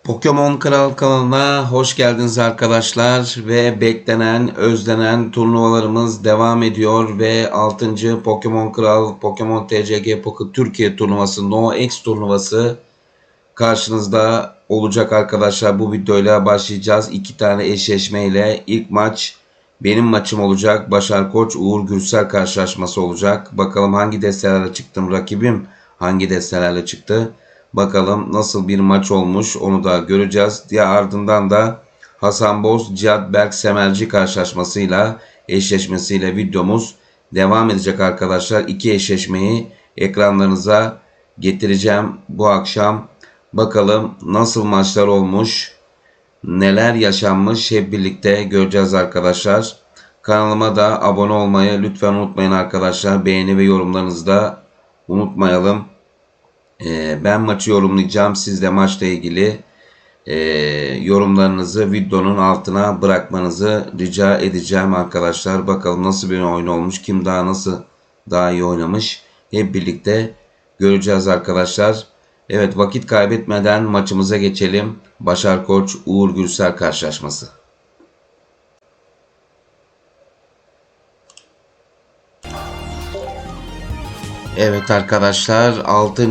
Pokemon Kral kanalına hoş geldiniz arkadaşlar ve beklenen, özlenen turnuvalarımız devam ediyor ve 6. Pokemon Kral Pokemon TCG Pocket Türkiye turnuvası No X turnuvası karşınızda olacak arkadaşlar. Bu videoyla başlayacağız. 2 tane eşleşmeyle ilk maç benim maçım olacak. Başar Koç Uğur Gürsel karşılaşması olacak. Bakalım hangi destelerle çıktım, rakibim hangi destelerle çıktı. Bakalım nasıl bir maç olmuş, onu da göreceğiz. Diğer ardından da Hasan Boz, Cihat Berk Semerci karşılaşmasıyla, eşleşmesiyle videomuz devam edecek arkadaşlar. İki eşleşmeyi ekranlarınıza getireceğim bu akşam. Bakalım nasıl maçlar olmuş, neler yaşanmış hep birlikte göreceğiz arkadaşlar. Kanalıma da abone olmayı lütfen unutmayın arkadaşlar. Beğeni ve yorumlarınızı da unutmayalım. Ben maçı yorumlayacağım. Siz de maçla ilgili yorumlarınızı videonun altına bırakmanızı rica edeceğim arkadaşlar. Bakalım nasıl bir oyun olmuş, kim daha iyi oynamış, hep birlikte göreceğiz arkadaşlar. Evet, vakit kaybetmeden maçımıza geçelim. Başar Koç Uğur Gürsel karşılaşması. Evet arkadaşlar, 6.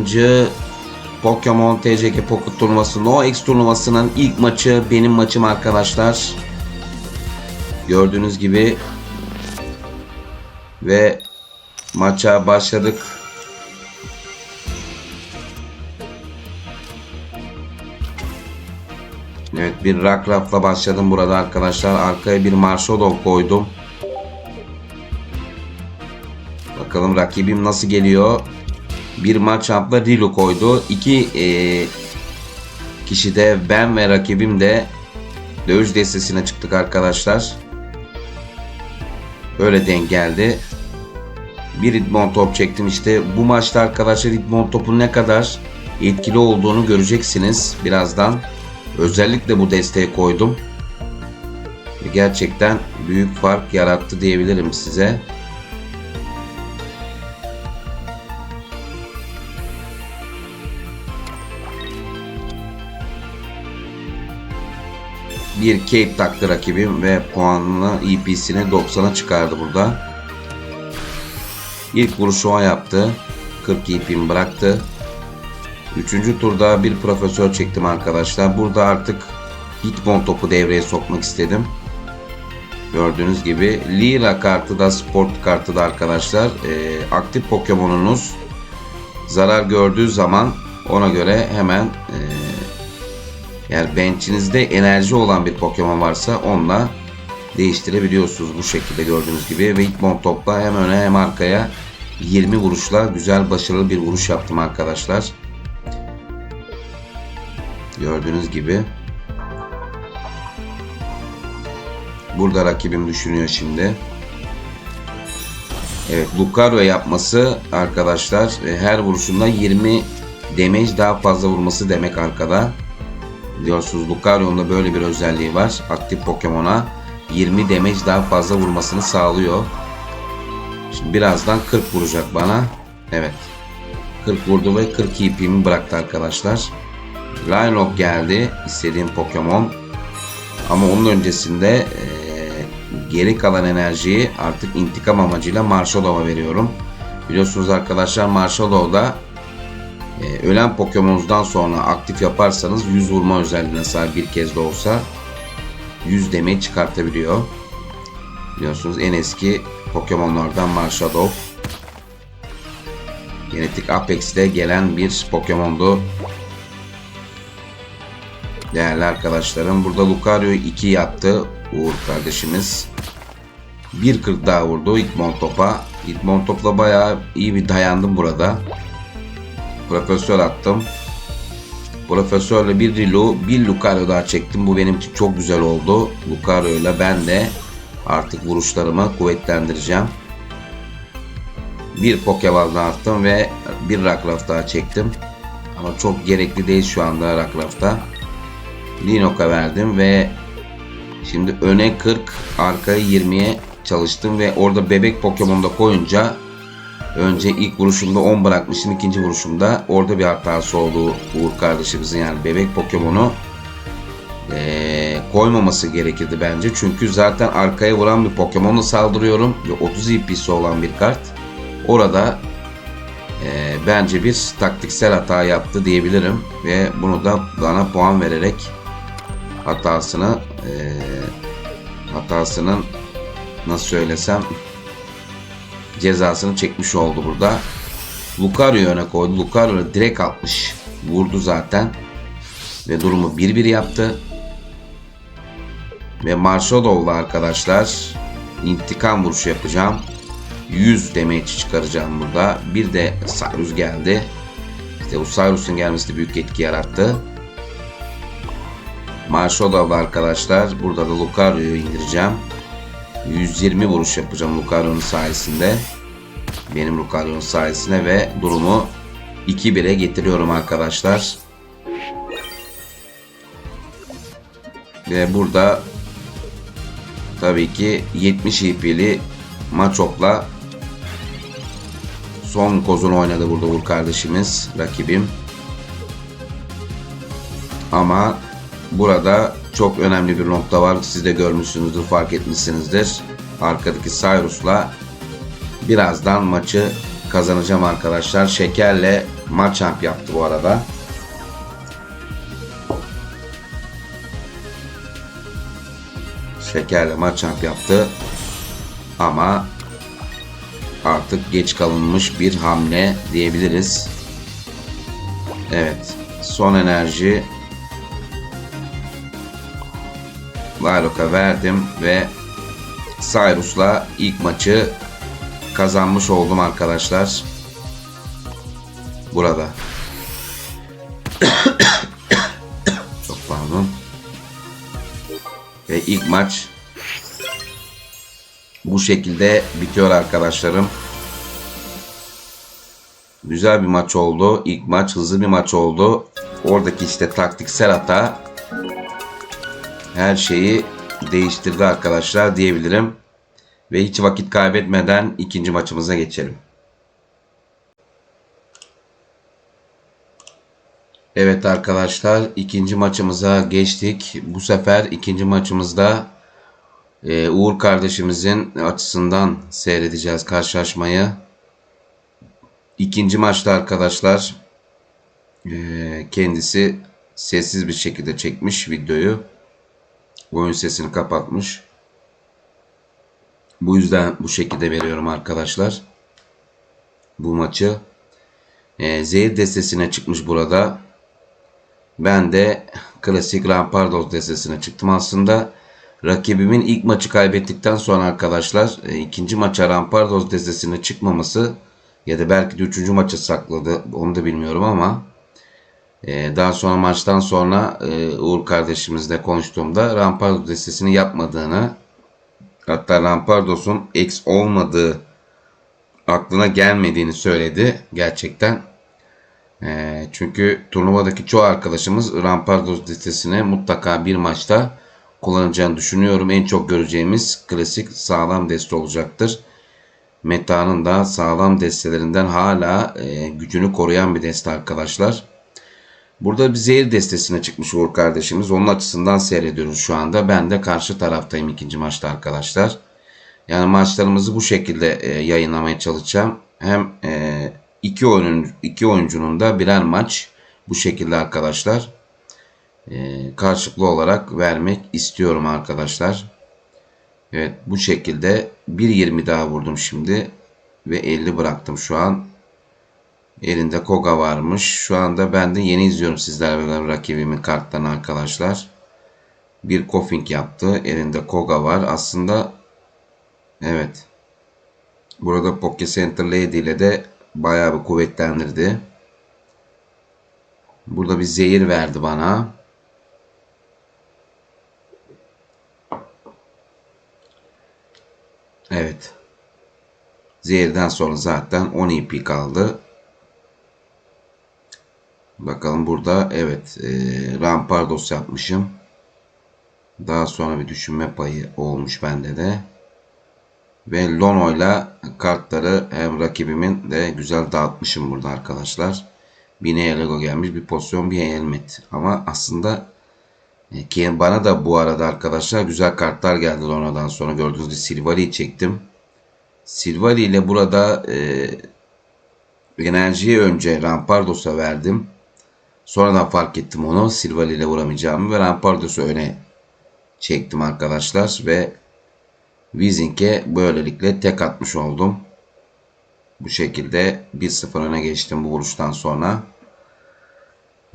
Pokemon TCG Pocket turnuvası No X turnuvasının ilk maçı benim maçım arkadaşlar. Gördüğünüz gibi ve maça başladık. Evet, bir Rockruff'la başladım burada arkadaşlar. Arkaya bir Marshallov koydum. Bakalım rakibim nasıl geliyor. Bir Machamp'la Rilu koydu. İki kişi de ben ve rakibim de dövüş destesine çıktık arkadaşlar. Öyle denk geldi. Bir Hitmon top çektim işte. Bu maçta arkadaşlar Hitmon topun ne kadar etkili olduğunu göreceksiniz birazdan. Özellikle bu desteğe koydum. Gerçekten büyük fark yarattı diyebilirim size. Bir Cape taktı rakibim ve puanını EP'sini 90'a çıkardı burada. İlk vuruşu o yaptı. 40 EP'mi bıraktı. 3. turda bir profesör çektim arkadaşlar. Burada artık Hitmon topu devreye sokmak istedim. Gördüğünüz gibi Lila kartı da sport kartı da arkadaşlar. Aktif Pokemon'unuz zarar gördüğü zaman ona göre hemen yani benchinizde enerji olan bir Pokemon varsa onunla değiştirebiliyorsunuz bu şekilde gördüğünüz gibi. Ve Hitmon topla hem öne hem arkaya 20 vuruşla güzel başarılı bir vuruş yaptım arkadaşlar. Gördüğünüz gibi. Burada rakibim düşünüyor şimdi. Evet, Lucario yapması arkadaşlar her vuruşunda 20 damage daha fazla vurması demek arkada. Biliyorsunuz Lucario'nun da böyle bir özelliği var. Aktif Pokemon'a 20 damage daha fazla vurmasını sağlıyor. Şimdi birazdan 40 vuracak bana. Evet. 40 vurdu ve 40 EP'mi bıraktı arkadaşlar. Lynlock geldi. İstediğim Pokemon. Ama onun öncesinde geri kalan enerjiyi artık intikam amacıyla Marshallov'a veriyorum. Biliyorsunuz arkadaşlar Marshallov'da ölen Pokemon'dan sonra aktif yaparsanız 100 vurma özelliğine sahip bir kez de olsa 100 damage çıkartabiliyor. Biliyorsunuz en eski Pokemon'lardan Marshallov. Genetik Apex'te gelen bir Pokemon'du. Değerli arkadaşlarım, burada Lucario'yu 2 yaptı Uğur kardeşimiz. 1.40 daha vurdu Hitmon topa. Hitmon topla bayağı iyi bir dayandım burada. Profesör attım. Profesörle bir Rilu, bir Lucario daha çektim. Bu benim için çok güzel oldu. Lucario ile ben de artık vuruşlarımı kuvvetlendireceğim. Bir Pokeball daha attım ve bir Rockruff daha çektim. Ama çok gerekli değil şu anda Rockruff'ta. Linok'a verdim ve şimdi öne 40, arkaya 20'ye çalıştım ve orada bebek Pokemon'da koyunca önce ilk vuruşumda 10 bırakmıştım, ikinci vuruşumda orada bir hatası oldu Uğur kardeşimizin, yani bebek Pokemon'u koymaması gerekirdi bence. Çünkü zaten arkaya vuran bir Pokemon'la saldırıyorum ve 30 EP'si olan bir kart. Orada bence bir taktiksel hata yaptı diyebilirim ve bunu da bana puan vererek hatasının nasıl söylesem cezasını çekmiş oldu burada. Lucario'yu öne koydu. Lucario direkt atmış. Vurdu zaten. Ve durumu 1-1 yaptı. Ve Marshallow'la arkadaşlar intikam vuruşu yapacağım. 100 damage çıkaracağım burada. Bir de Cyrus geldi. İşte bu Cyrus'un gelmesi de büyük etki yarattı. Marshallow'la arkadaşlar burada da Lucario'yu indireceğim. 120 vuruş yapacağım Lucario'nun sayesinde. Benim Lucario'nun sayesinde ve durumu 2-1'e getiriyorum arkadaşlar. Ve burada tabii ki 70 EP'li Machop'la son kozunu oynadı burada Uğur kardeşimiz, rakibim. Ama burada çok önemli bir nokta var. Siz de görmüşsünüzdür, fark etmişsinizdir. Arkadaki Cyrus'la birazdan maçı kazanacağım arkadaşlar. Şeker'le Machamp yaptı bu arada. Şeker'le Machamp yaptı. Ama artık geç kalınmış bir hamle diyebiliriz. Evet. Son enerji Lyroc'a verdim ve Cyrus'la ilk maçı kazanmış oldum arkadaşlar. Burada. Çok pardon. Ve ilk maç bu şekilde bitiyor arkadaşlarım. Güzel bir maç oldu. İlk maç hızlı bir maç oldu. Oradaki işte taktiksel hata her şeyi değiştirdi arkadaşlar diyebilirim. Ve hiç vakit kaybetmeden ikinci maçımıza geçelim. Evet arkadaşlar, ikinci maçımıza geçtik. Bu sefer ikinci maçımızda Uğur kardeşimizin açısından seyredeceğiz karşılaşmayı. İkinci maçta arkadaşlar kendisi sessiz bir şekilde çekmiş videoyu. Oyun sesini kapatmış. Bu yüzden bu şekilde veriyorum arkadaşlar. Bu maçı. Zehir destesine çıkmış burada. Ben de klasik Rampardos destesine çıktım. Aslında rakibimin ilk maçı kaybettikten sonra arkadaşlar ikinci maça Rampardos destesine çıkmaması ya da belki de üçüncü maça sakladı. Onu da bilmiyorum ama daha sonra maçtan sonra Uğur kardeşimizle konuştuğumda Rampardos destesini yapmadığını, hatta Rampardos'un X olmadığı aklına gelmediğini söyledi gerçekten. Çünkü turnuvadaki çoğu arkadaşımız Rampardos destesini mutlaka bir maçta kullanacağını düşünüyorum. En çok göreceğimiz klasik sağlam deste olacaktır. Meta'nın da sağlam destelerinden hala gücünü koruyan bir deste arkadaşlar. Burada bir zehir destesine çıkmış Uğur kardeşimiz. Onun açısından seyrediyoruz şu anda. Ben de karşı taraftayım ikinci maçta arkadaşlar. Yani maçlarımızı bu şekilde yayınlamaya çalışacağım. Hem iki oyuncunun da birer maç bu şekilde arkadaşlar karşılıklı olarak vermek istiyorum arkadaşlar. Evet, bu şekilde 1.20 daha vurdum şimdi ve 50 bıraktım şu an. Elinde Koga varmış. Şu anda ben de yeni izliyorum sizlerle rakibimin kartlarını arkadaşlar. Bir Koffing yaptı. Elinde Koga var. Aslında evet. Burada Poké Center Lady ile de bayağı bir kuvvetlendirdi. Burada bir zehir verdi bana. Evet. Zehirden sonra zaten 10 EP kaldı. Bakalım burada evet Rampardos yapmışım. Daha sonra bir düşünme payı olmuş bende de. Ve Lono'yla kartları hem rakibimin de güzel dağıtmışım burada arkadaşlar. Bir Nihilego gelmiş, bir pozisyon, bir helmet. Ama aslında Ki bana da bu arada arkadaşlar güzel kartlar geldi ondan sonra. Gördüğünüz gibi Silvari'yi çektim. Silvari ile burada enerjiyi önce Rampardos'a verdim. Sonradan fark ettim onu. Silvari ile vuramayacağımı ve Rampardos'u öne çektim arkadaşlar. Ve Wizing'e böylelikle tek atmış oldum. Bu şekilde 1-0 öne geçtim bu vuruştan sonra.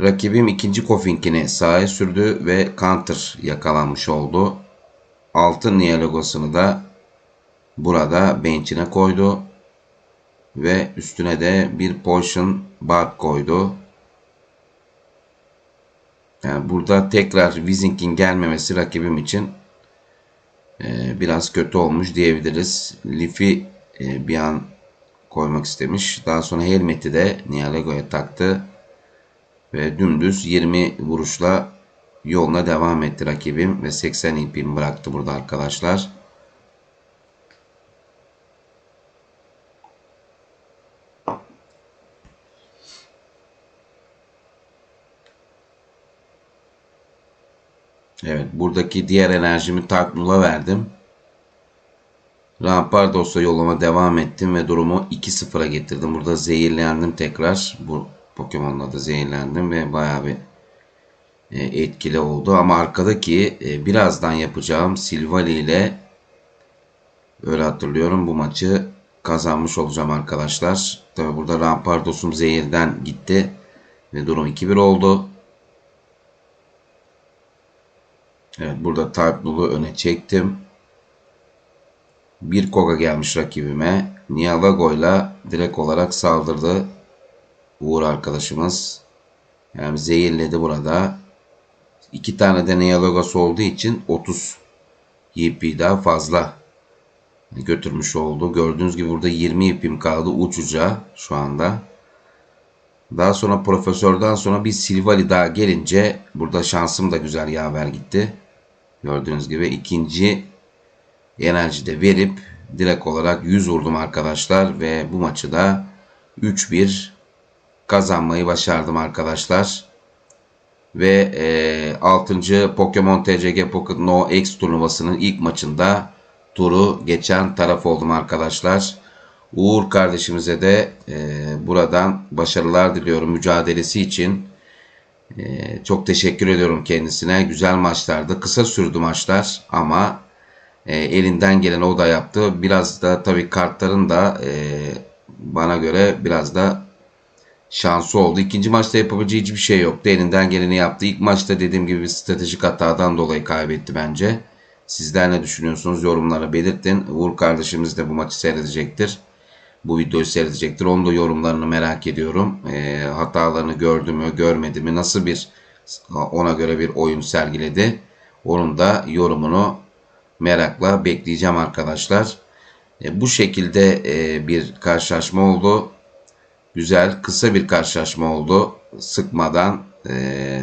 Rakibim ikinci Kofink'ini sağa sürdü ve counter yakalanmış oldu. Altın Nia logosunu da burada bench'ine koydu. Ve üstüne de bir Potion Bark koydu. Yani burada tekrar Wizing'in gelmemesi rakibim için biraz kötü olmuş diyebiliriz. Leaf'i bir an koymak istemiş. Daha sonra helmeti de Nialego'ya taktı. Ve dümdüz 20 vuruşla yoluna devam etti rakibim. Ve 80 ipimi bıraktı burada arkadaşlar. Evet, buradaki diğer enerjimi Tarknul'a verdim. Rampardos'la yoluma devam ettim ve durumu 2-0'a getirdim. Burada zehirlendim tekrar. Bu Pokemon'la da zehirlendim ve bayağı bir etkili oldu. Ama arkadaki birazdan yapacağım Silvally ile öyle hatırlıyorum bu maçı kazanmış olacağım arkadaşlar. Tabi burada Rampardos'um zehirden gitti ve durum 2-1 oldu. Evet, burada Tarknul'u öne çektim. Bir Koga gelmiş rakibime. Nialago'yla direkt olarak saldırdı Uğur arkadaşımız. Yani zehirledi burada. 2 tane de Nialago'su olduğu için 30 YP daha fazla götürmüş oldu. Gördüğünüz gibi burada 20 ipim kaldı uçuca şu anda. Daha sonra Profesör'den sonra bir Silvally daha gelince burada şansım da güzel yaver gitti. Gördüğünüz gibi ikinci enerji de verip direkt olarak 100 vurdum arkadaşlar ve bu maçı da 3-1 kazanmayı başardım arkadaşlar. Ve 6. Pokemon TCG Pocket No X turnuvasının ilk maçında turu geçen taraf oldum arkadaşlar. Uğur kardeşimize de buradan başarılar diliyorum mücadelesi için. Çok teşekkür ediyorum kendisine. Güzel maçlardı. Kısa sürdü maçlar ama elinden gelen o da yaptı. Biraz da tabii kartların da bana göre biraz da şansı oldu. İkinci maçta yapabileceği hiçbir şey yoktu. Elinden geleni yaptı. İlk maçta dediğim gibi bir stratejik hatadan dolayı kaybetti bence. Sizler ne düşünüyorsunuz? Yorumlara belirtin. Uğur kardeşimiz de bu maçı seyredecektir. Bu videoyu seyredecektir. Onun da yorumlarını merak ediyorum. Hatalarını gördü mü, görmedi mi? Nasıl bir ona göre bir oyun sergiledi? Onun da yorumunu merakla bekleyeceğim arkadaşlar. Bu şekilde bir karşılaşma oldu. Güzel, kısa bir karşılaşma oldu. Sıkmadan,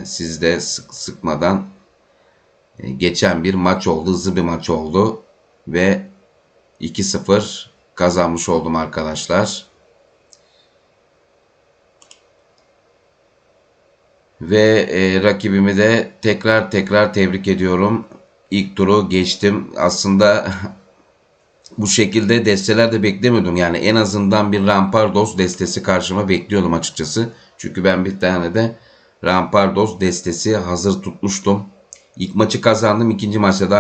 siz de sıkmadan geçen bir maç oldu. Hızlı bir maç oldu. Ve 2-0 kazanmış oldum arkadaşlar. Ve rakibimi de tekrar tebrik ediyorum. İlk turu geçtim. Aslında bu şekilde desteler de beklemiyordum. Yani en azından bir Rampardos destesi karşıma bekliyordum açıkçası. Çünkü ben bir tane de Rampardos destesi hazır tutmuştum. İlk maçı kazandım. İkinci maçta da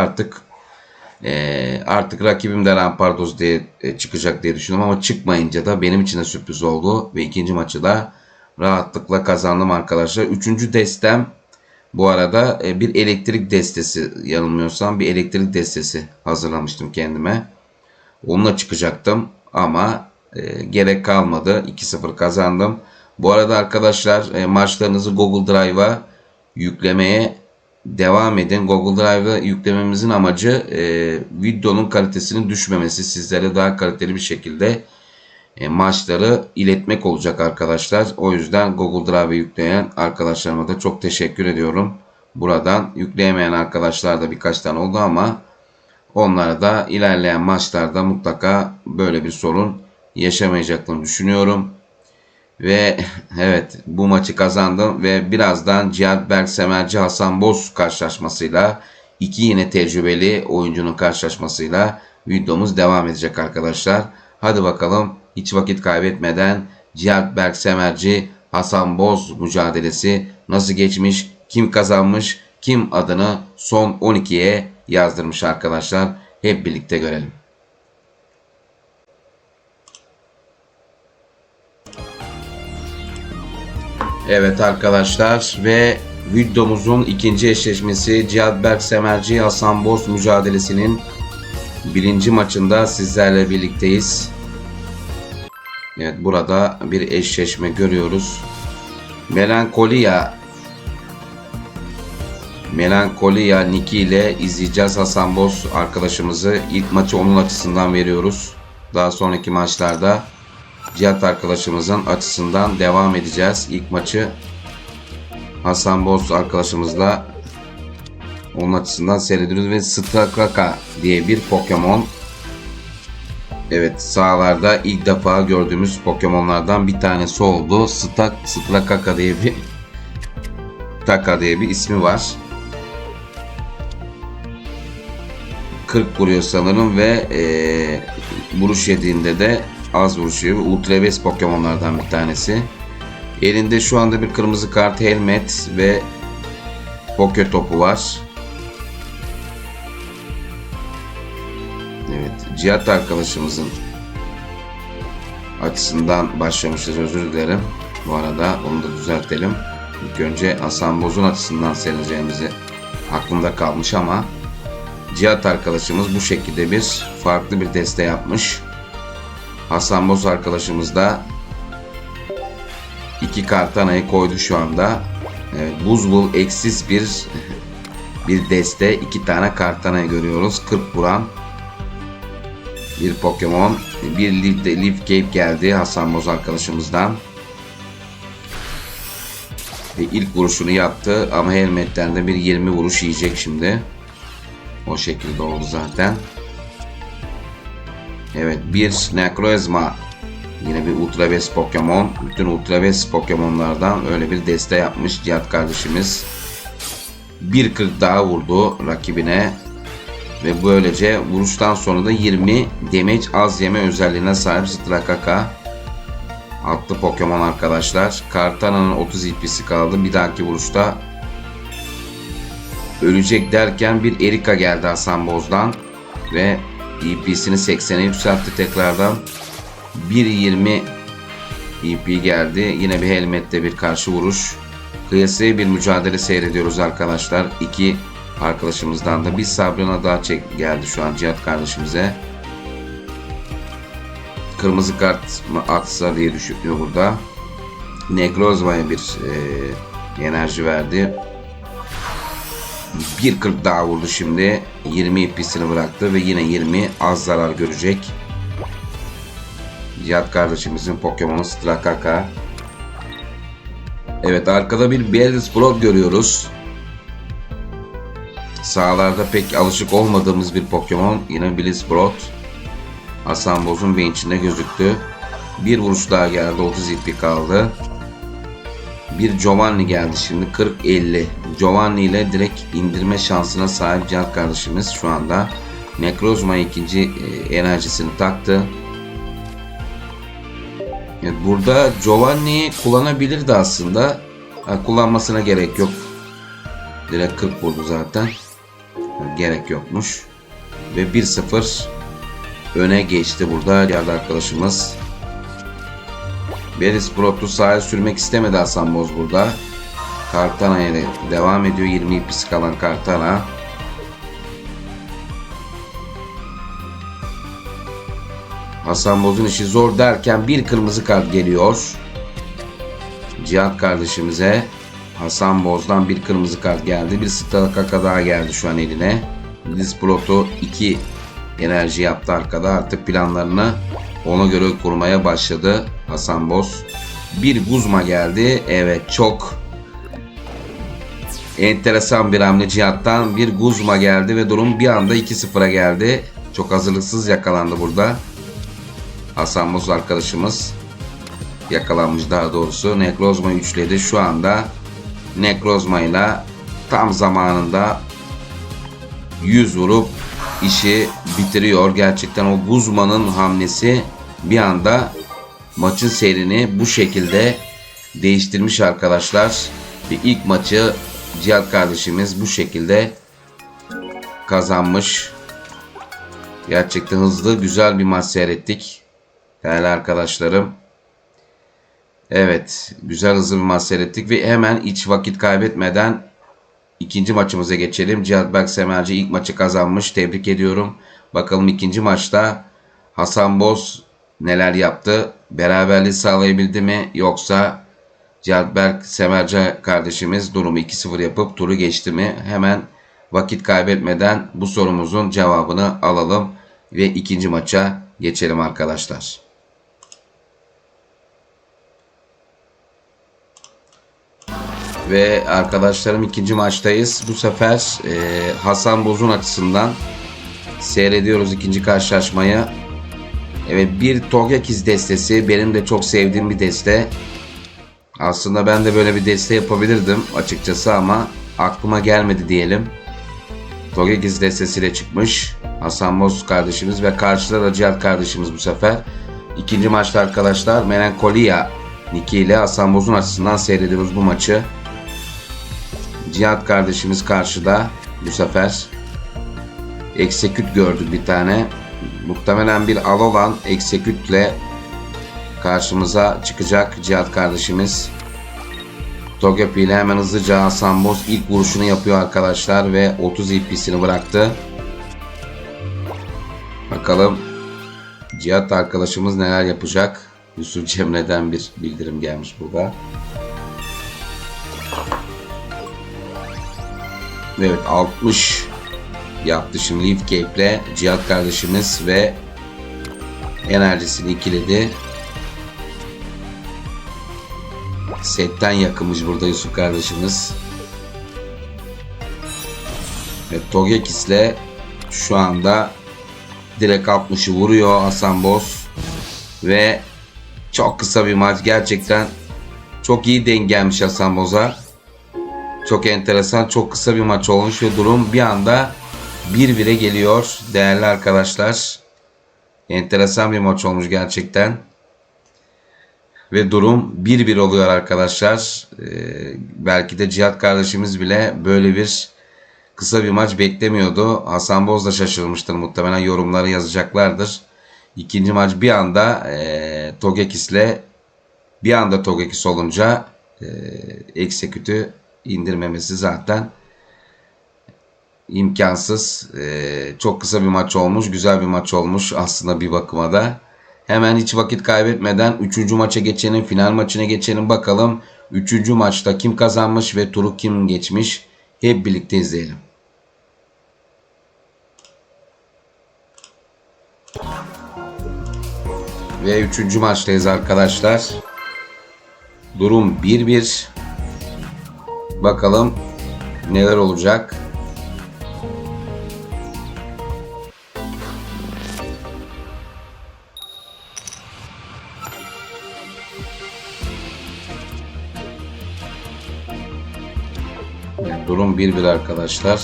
artık rakibim de Rampardos diye çıkacak diye düşündüm. Ama çıkmayınca da benim için de sürpriz oldu. Ve ikinci maçı da rahatlıkla kazandım arkadaşlar. Üçüncü destem bu arada bir elektrik destesi, yanılmıyorsam bir elektrik destesi hazırlamıştım kendime. Onunla çıkacaktım ama gerek kalmadı. 2-0 kazandım. Bu arada arkadaşlar maçlarınızı Google Drive'a yüklemeye devam edin. Google Drive'a yüklememizin amacı videonun kalitesinin düşmemesi. Sizlere daha kaliteli bir şekilde maçları iletmek olacak arkadaşlar. O yüzden Google Drive'a yükleyen arkadaşlarıma da çok teşekkür ediyorum. Buradan yükleyemeyen arkadaşlar da birkaç tane oldu ama onlara da ilerleyen maçlarda mutlaka böyle bir sorun yaşamayacaklarını düşünüyorum. Ve evet, bu maçı kazandım ve birazdan Cihat Berk Semerci Hasan Boz karşılaşmasıyla, iki yine tecrübeli oyuncunun karşılaşmasıyla videomuz devam edecek arkadaşlar. Hadi bakalım, hiç vakit kaybetmeden Cihat Berk Semerci Hasan Boz mücadelesi nasıl geçmiş, kim kazanmış, kim adını son 12'ye yazdırmış arkadaşlar, hep birlikte görelim. Evet arkadaşlar, ve videomuzun ikinci eşleşmesi Cihat Berk Semerci Hasan Boz mücadelesinin birinci maçında sizlerle birlikteyiz. Evet, burada bir eşleşme görüyoruz. Melankolia Niki ile izleyeceğiz Hasan Boz arkadaşımızı. İlk maçı onun açısından veriyoruz. Daha sonraki maçlarda Cihat arkadaşımızın açısından devam edeceğiz. İlk maçı Hasan Boz arkadaşımızla onun açısından seyrediyoruz ve Stakaka diye bir Pokemon. Evet, sahalarda ilk defa gördüğümüz Pokemon'lardan bir tanesi oldu. Stakaka diye bir ismi var. 40 vuruyor sanırım ve vuruş yediğinde de az vuruş yiyor. Ultra Best Pokemon'lardan bir tanesi. Elinde şu anda bir kırmızı kart, helmet ve Poke topu var. Evet, Cihat arkadaşımızın açısından başlamışız, özür dilerim. Bu arada onu da düzeltelim. İlk önce Hasan Boz'un açısından seyredeceğimizi aklımda kalmış ama Cihat arkadaşımız bu şekilde farklı bir deste yapmış. Hasan Boz arkadaşımız da iki kartanayı koydu şu anda. Evet, Buzbul eksiz bir deste, iki tane kartanayı görüyoruz. 40 vuran bir Pokemon. Bir Leaf Cape geldi Hasan Boz arkadaşımızdan. Ve ilk vuruşunu yaptı ama helmetten de bir 20 vuruş yiyecek şimdi. O şekilde oldu zaten. Evet, bir Necrozma, yine bir Ultra Best Pokemon. Bütün Ultra Best Pokemon'lardan öyle bir deste yapmış Cihat kardeşimiz. 1.40 daha vurdu rakibine ve böylece vuruştan sonra da 20 damage az yeme özelliğine sahip Stakaka adlı Pokemon arkadaşlar. Kartana'nın 30 IP'si kaldı. Bir dahaki vuruşta ölecek derken bir Erika geldi Hasan Boz'dan ve EP'sini 80'e yükseltti tekrardan. 1.20 EP geldi. Yine bir helmette bir karşı vuruş. Kıyasaya bir mücadele seyrediyoruz arkadaşlar. İki arkadaşımızdan da bir Sabrina daha geldi şu an Cihat kardeşimize. Kırmızı kart mı atsa diye düşünüyor burada. Necrozma'ya bir enerji verdi. 1.40 daha vurdu şimdi. 20 ipisini bıraktı ve yine 20 az zarar görecek. Cihat kardeşimizin Pokemon'u Stakaka. Evet, arkada bir Bellsprout görüyoruz. Sahalarda pek alışık olmadığımız bir Pokemon. Yine Bellsprout. Hasan Boz'un bench'inde gözüktü. Bir vuruş daha geldi. 30 IP kaldı. Bir Giovanni geldi şimdi. 40-50. Giovanni ile direkt indirme şansına sahip Cihat kardeşimiz şu anda. Necrozma ikinci enerjisini taktı. Evet, burada Giovanni'yi kullanabilirdi aslında. Kullanmasına gerek yok. Direkt 40 vurdu zaten. Gerek yokmuş. Ve 1-0 öne geçti burada Cihat arkadaşımız. Bellsprout'u sahaya sürmek istemedi Hasan Boz burada. Kartana'ya devam ediyor. 20 ipisi kalan Kartana. Hasan Boz'un işi zor derken bir kırmızı kart geliyor. Cihat kardeşimize Hasan Boz'dan bir kırmızı kart geldi. Bir Stakaka daha geldi şu an eline. Bellsprout'u 2 enerji yaptı arkada. Artık planlarını ona göre kurmaya başladı Hasan Boz. Bir Guzma geldi. Evet, çok enteresan bir hamle Cihat'tan. Bir Guzma geldi ve durum bir anda 2-0'a geldi. Çok hazırlıksız yakalandı burada Hasan Boz arkadaşımız. yakalanmış daha doğrusu. Nekrozma üçledi. Şu anda Nekrozma ile tam zamanında 100 vurup işi bitiriyor. Gerçekten o Guzman'ın hamlesi bir anda maçın seyrini bu şekilde değiştirmiş arkadaşlar. Ve ilk maçı Cihat kardeşimiz bu şekilde kazanmış. Gerçekten hızlı, güzel bir maç seyrettik değerli arkadaşlarım. Evet, güzel hızlı bir maç seyrettik ve hemen hiç vakit kaybetmeden ikinci maçımıza geçelim. Cihat Berk Semerci ilk maçı kazanmış. Tebrik ediyorum. Bakalım ikinci maçta Hasan Boz neler yaptı? Beraberliği sağlayabildi mi? Yoksa Cihat Berk Semerci kardeşimiz durumu 2-0 yapıp turu geçti mi? Hemen vakit kaybetmeden bu sorumuzun cevabını alalım ve ikinci maça geçelim arkadaşlar. Ve arkadaşlarım ikinci maçtayız. Bu sefer Hasan Boz'un açısından seyrediyoruz ikinci karşılaşmayı. Evet, bir Togekiss destesi. Benim de çok sevdiğim bir deste. Aslında ben de böyle bir deste yapabilirdim açıkçası ama aklıma gelmedi diyelim. Togekiss destesiyle çıkmış Hasan Boz kardeşimiz ve karşıda da Cihat kardeşimiz bu sefer. İkinci maçta arkadaşlar Melancholia Niki ile Hasan Boz'un açısından seyrediyoruz bu maçı. Cihat kardeşimiz karşıda bu sefer. Execute gördük bir tane. Muhtemelen bir Alolan Execute ile karşımıza çıkacak Cihat kardeşimiz. Togepi ile hemen hızlıca Hasan Boz ilk vuruşunu yapıyor arkadaşlar ve 30 IP'sini bıraktı. Bakalım Cihat arkadaşımız neler yapacak. Yusuf Cemre'den bir bildirim gelmiş burada. Evet, 60 yaptı şimdi Leaf Cape ile Cihat kardeşimiz ve enerjisini ikiledi. Setten yakınmış burada Yusuf kardeşimiz. Ve Togekiss ile şu anda direkt 60'ı vuruyor Hasan Boz. Ve çok kısa bir maç, gerçekten çok iyi denk gelmiş Hasan Boz'a. Çok enteresan, çok kısa bir maç olmuş ve durum bir anda 1-1'e geliyor değerli arkadaşlar. Enteresan bir maç olmuş gerçekten. Ve durum 1-1 oluyor arkadaşlar. Belki de Cihat kardeşimiz bile böyle bir kısa bir maç beklemiyordu. Hasan Boz da şaşırmıştır muhtemelen, yorumları yazacaklardır. İkinci maç bir anda Togekiss'le bir anda Togekiss olunca Execute'ü indirmemesi zaten imkansız. Çok kısa bir maç olmuş. Güzel bir maç olmuş aslında bir bakıma da. Hemen hiç vakit kaybetmeden 3. maça geçelim. Final maçına geçelim. Bakalım 3. maçta kim kazanmış ve turu kim geçmiş. Hep birlikte izleyelim. Ve 3. maçtayız arkadaşlar. Durum 1-1. Bakalım neler olacak. Durum 1-1 arkadaşlar.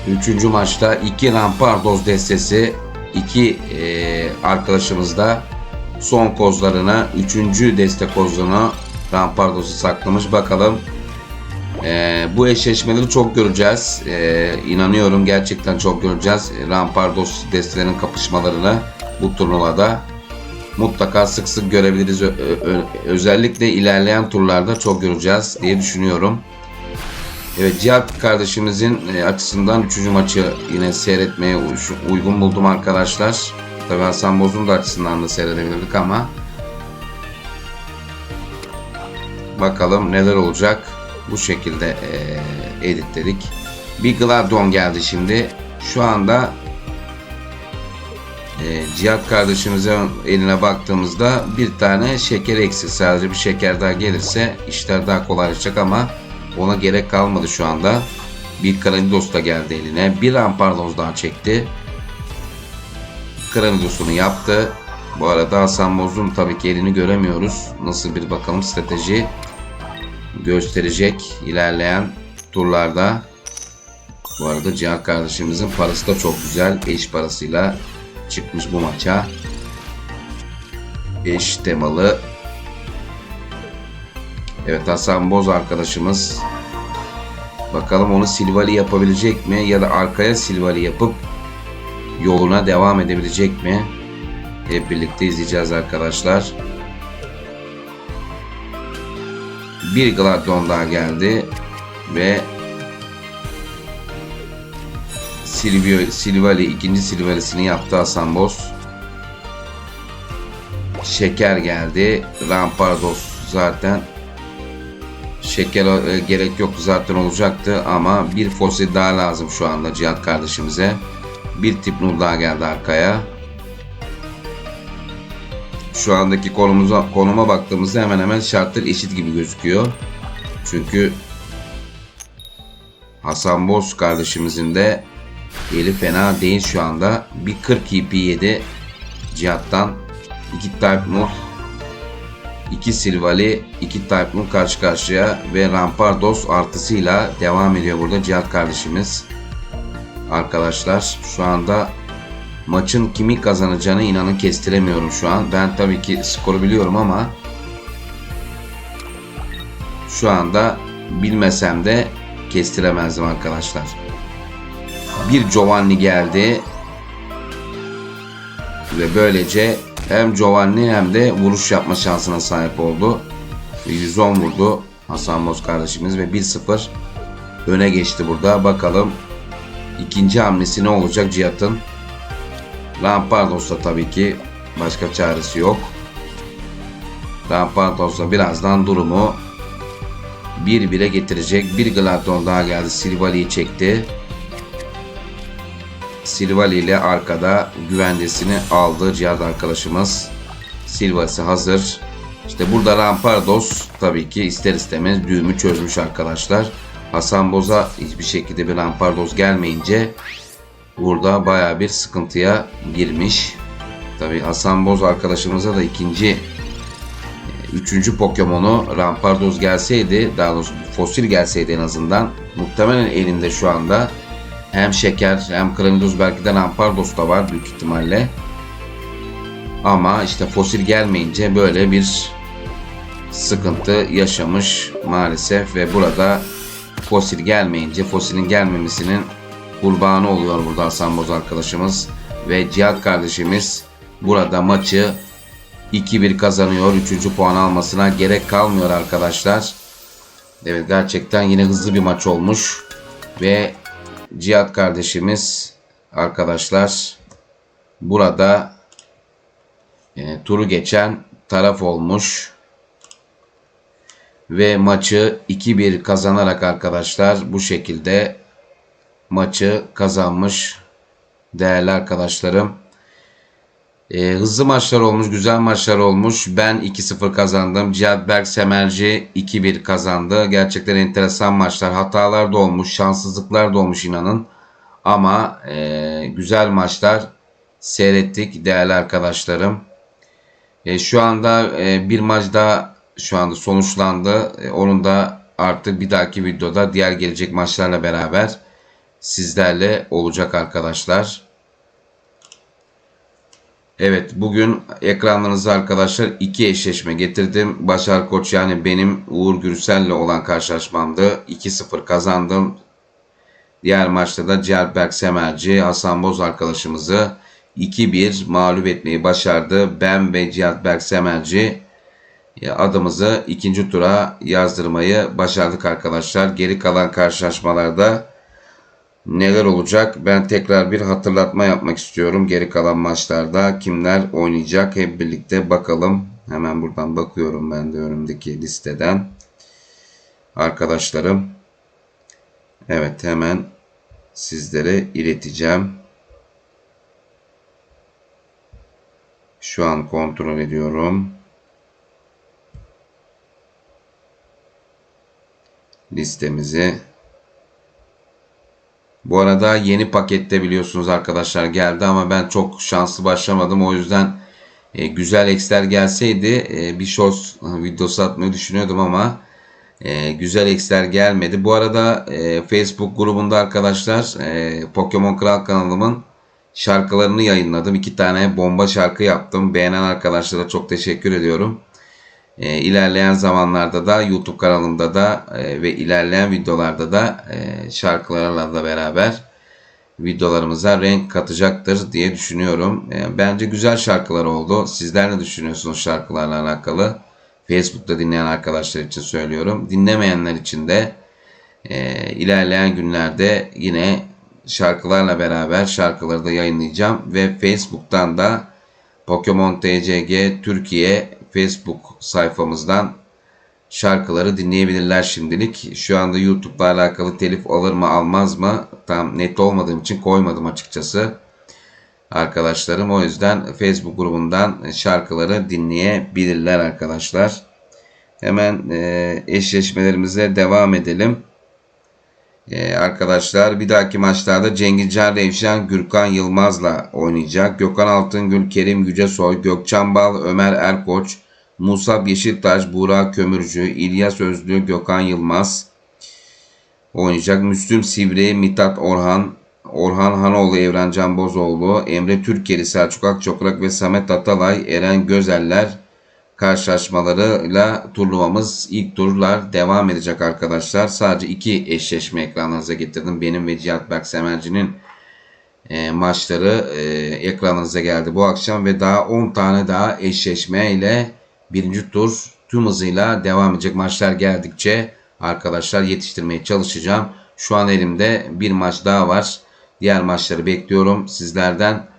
Üçüncü maçta 2 Rampardos destesi, 2 arkadaşımız da son kozlarına 3. deste kozlarına Rampardos'u saklamış. Bakalım bu eşleşmeleri çok göreceğiz. İnanıyorum gerçekten çok göreceğiz. Rampardos destelerin kapışmalarını bu turnuvada mutlaka sık sık görebiliriz. Özellikle ilerleyen turlarda çok göreceğiz diye düşünüyorum. Evet, Cihat kardeşimizin açısından 3. maçı yine seyretmeye uygun buldum arkadaşlar. Tabii Hasan Boz'un da açısından da seyredebilirdik ama bakalım neler olacak. Bu şekilde editledik. Bir Gladon geldi şimdi. Şu anda Cihat kardeşimizin eline baktığımızda bir tane şeker eksik. Sadece bir şeker daha gelirse işler daha kolaylaşacak ama ona gerek kalmadı şu anda. Bir Kranidos da geldi eline. Bir Rampardos daha çekti. Kranidos'unu yaptı. Bu arada Hasan Boz'un tabii ki elini göremiyoruz. Nasıl bir bakalım strateji gösterecek ilerleyen turlarda. Bu arada Cihat kardeşimizin parası da çok güzel. Eş parasıyla çıkmış bu maça. 5 temalı. Evet, Hasan Boz arkadaşımız. Bakalım onu Silvally yapabilecek mi? Ya da arkaya Silvally yapıp yoluna devam edebilecek mi? Hep birlikte izleyeceğiz arkadaşlar. Bir Gladon daha geldi. Ve Silvally ikinci Silvally'sini yaptı Hasan Boz. Şeker geldi. Rampardos zaten. Şeker gerek yoktu, zaten olacaktı ama bir fosil daha lazım şu anda Cihat kardeşimize. Bir tip nur daha geldi arkaya. Şu andaki konuma baktığımızda hemen hemen şartlar eşit gibi gözüküyor. Çünkü Hasan Boz kardeşimizin de eli fena değil şu anda. Bir 40 EP yedi Cihat'tan. 2 Type Nur, 2 Silvally, 2 Type Nur karşı karşıya ve Rampardos artısıyla devam ediyor burada Cihat kardeşimiz. Arkadaşlar şu anda maçın kimi kazanacağını inanın kestiremiyorum şu an. Ben tabii ki skoru biliyorum ama şu anda bilmesem de kestiremezdim arkadaşlar. Bir Giovanni geldi ve böylece hem Giovanni hem de vuruş yapma şansına sahip oldu. 110 vurdu Hasan Boz kardeşimiz ve 1-0 öne geçti burada. Bakalım ikinci hamlesi ne olacak Cihat'ın? Rampardos'ta tabii ki başka çaresi yok. Rampardos'ta birazdan durumu 1-1'e getirecek. Bir Gladon daha geldi. Silvally'yi çekti. Silvally ile arkada güvencesini aldı Cihat arkadaşımız. Silva'sı hazır. İşte burada Rampardos tabii ki ister istemez düğümü çözmüş arkadaşlar. Hasan Boz'a hiçbir şekilde bir Rampardos gelmeyince burada baya bir sıkıntıya girmiş. Tabii Hasan Boz arkadaşımıza da üçüncü Pokemon'u Rampardos gelseydi, daha doğrusu fosil gelseydi en azından, muhtemelen elinde şu anda hem Şeker hem Kranidos, belki de Rampardos da var büyük ihtimalle. Ama işte fosil gelmeyince böyle bir sıkıntı yaşamış maalesef ve burada fosil gelmeyince, fosilin gelmemesinin kurbanı oluyor burada Hasan Boz arkadaşımız ve Cihat kardeşimiz burada maçı 2-1 kazanıyor. 3. puan almasına gerek kalmıyor arkadaşlar. Evet, gerçekten yine hızlı bir maç olmuş ve Cihat kardeşimiz arkadaşlar burada turu geçen taraf olmuş ve maçı 2-1 kazanarak arkadaşlar bu şekilde maçı kazanmış değerli arkadaşlarım. Hızlı maçlar olmuş, güzel maçlar olmuş. Ben 2-0 kazandım. Cihat Berk Semerci 2-1 kazandı. Gerçekten enteresan maçlar. Hatalar da olmuş, şanssızlıklar da olmuş inanın. Ama güzel maçlar seyrettik değerli arkadaşlarım. Şu anda bir maç daha şu anda sonuçlandı. Onun da artık bir dahaki videoda diğer gelecek maçlarla beraber sizlerle olacak arkadaşlar. Evet, bugün ekranlarınıza arkadaşlar 2 eşleşme getirdim. Başar Koç yani benim Uğur Gürsel'le olan karşılaşmamdı. 2-0 kazandım. Diğer maçta da Cihat Berk Semerci Hasan Boz arkadaşımızı 2-1 mağlup etmeyi başardı. Ben ve Cihat Berk Semerci adımızı ikinci tura yazdırmayı başardık arkadaşlar. Geri kalan karşılaşmalarda neler olacak? Ben tekrar bir hatırlatma yapmak istiyorum. Geri kalan maçlarda kimler oynayacak? Hep birlikte bakalım. Hemen buradan bakıyorum ben de önümdeki listeden. Arkadaşlarım. Evet, hemen sizlere ileteceğim. Şu an kontrol ediyorum. Listemizi. Bu arada yeni pakette biliyorsunuz arkadaşlar geldi ama ben çok şanslı başlamadım. O yüzden güzel eksler gelseydi bir shorts videosu atmayı düşünüyordum ama güzel eksler gelmedi. Bu arada Facebook grubunda arkadaşlar Pokemon Kral kanalımın şarkılarını yayınladım. 2 tane bomba şarkı yaptım. Beğenen arkadaşlara çok teşekkür ediyorum. İlerleyen zamanlarda da YouTube kanalımda da ve ilerleyen videolarda da şarkılarla da beraber videolarımıza renk katacaktır diye düşünüyorum. Bence güzel şarkılar oldu. Sizler ne düşünüyorsunuz şarkılarla alakalı? Facebook'ta dinleyen arkadaşlar için söylüyorum. Dinlemeyenler için de ilerleyen günlerde yine şarkılarla beraber şarkıları da yayınlayacağım. Ve Facebook'tan da Pokemon TCG Türkiye Facebook sayfamızdan şarkıları dinleyebilirler şimdilik. Şu anda YouTube'la alakalı telif alır mı almaz mı tam net olmadığım için koymadım açıkçası arkadaşlarım. O yüzden Facebook grubundan şarkıları dinleyebilirler arkadaşlar. Hemen eşleşmelerimize devam edelim. Arkadaşlar bir dahaki maçlarda Cengizcan Revşen Gürkan Yılmaz'la oynayacak. Gökhan Altıngül, Kerim Yücesoy, Gökçen Bal, Ömer Erkoç, Musab Yeşiltaş, Buğra Kömürcü, İlyas Özlü, Gökhan Yılmaz oynayacak. Müslüm Sivri, Mithat Orhan, Orhan Hanoğlu, Evrencan Bozoğlu, Emre Türkeli, Selçuk Akçoprak ve Samet Atalay, Eren Gözeller karşılaşmalarıyla turnuvamız ilk turlar devam edecek arkadaşlar. Sadece 2 eşleşme ekranlarınıza getirdim. Benim ve Cihat Berk Semerci'nin maçları ekranınıza geldi bu akşam ve daha 10 tane daha eşleşme ile birinci tur tüm hızıyla devam edecek. Maçlar geldikçe arkadaşlar yetiştirmeye çalışacağım. Şu an elimde bir maç daha var. Diğer maçları bekliyorum sizlerden.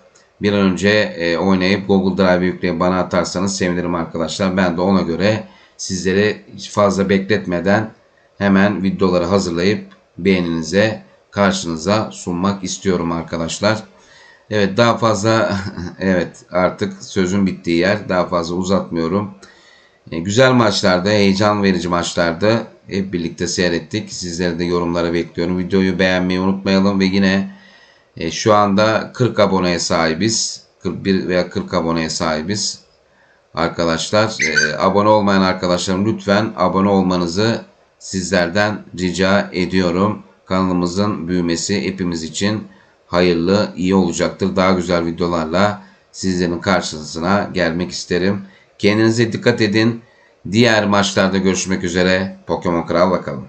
Bir an önce oynayıp Google Drive yükleyip bana atarsanız sevinirim arkadaşlar. Ben de ona göre sizleri hiç fazla bekletmeden hemen videoları hazırlayıp beğeninize karşınıza sunmak istiyorum arkadaşlar. Evet daha fazla evet artık sözün bittiği yer, daha fazla uzatmıyorum. Güzel maçlarda, heyecan verici maçlarda hep birlikte seyrettik. Sizleri de yorumlara bekliyorum. Videoyu beğenmeyi unutmayalım ve yine şu anda 40 aboneye sahibiz. 41 veya 40 aboneye sahibiz. Arkadaşlar abone olmayan arkadaşlarım lütfen abone olmanızı sizlerden rica ediyorum. Kanalımızın büyümesi hepimiz için hayırlı, iyi olacaktır. Daha güzel videolarla sizlerin karşısına gelmek isterim. Kendinize dikkat edin. Diğer maçlarda görüşmek üzere. Pokemon Kral bakalım.